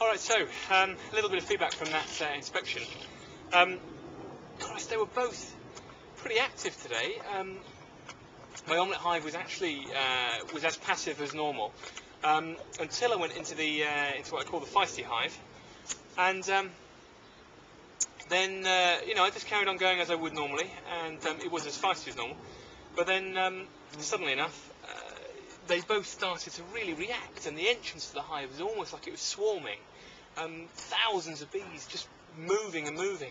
Alright, so a little bit of feedback from that inspection. Christ, they were both pretty active today. My omelette hive was actually was as passive as normal until I went into into what I call the feisty hive, and then I just carried on going as I would normally, and it was as feisty as normal. But then suddenly enough, they both started to really react, and the entrance to the hive was almost like it was swarming. Thousands of bees just moving and moving.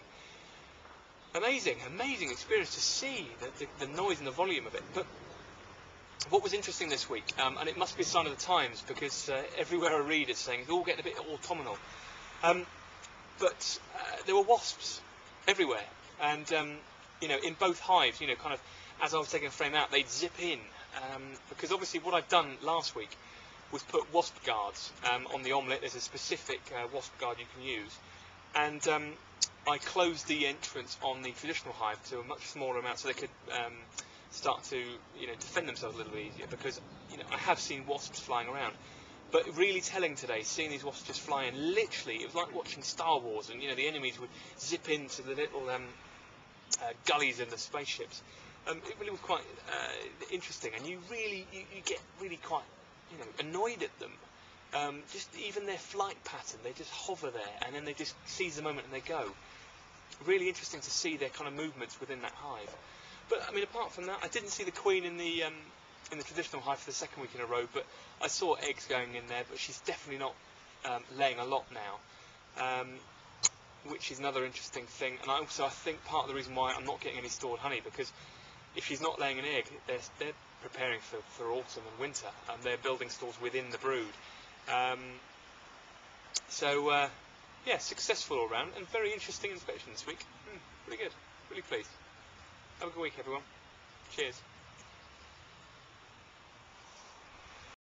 Amazing experience to see the noise and the volume of it. But what was interesting this week, and it must be a sign of the times, because everywhere I read it's saying it's all getting a bit autumnal, but there were wasps everywhere, and in both hives, kind of as I was taking a frame out, they'd zip in, because obviously what I'd done last week was put wasp guards on the omelette. There's a specific wasp guard you can use, and I closed the entrance on the traditional hive to a much smaller amount, so they could start to defend themselves a little easier, because I have seen wasps flying around. But really telling today, seeing these wasps just flying, literally it was like watching Star Wars, and the enemies would zip into the little gullies in the spaceships. It really was quite interesting, and you get really quite annoyed at them. Just even their flight pattern, they just hover there and then they just seize the moment and they go. Really interesting to see their kind of movements within that hive. But I mean, apart from that, I didn't see the queen in the traditional hive for the second week in a row, but I saw eggs going in there, but she's definitely not laying a lot now, which is another interesting thing. And I think part of the reason why I'm not getting any stored honey, because if she's not laying an egg, they're preparing for autumn and winter, and they're building stores within the brood. Yeah, successful all round, and very interesting inspection this week. Pretty good, really pleased. Have a good week, everyone. Cheers.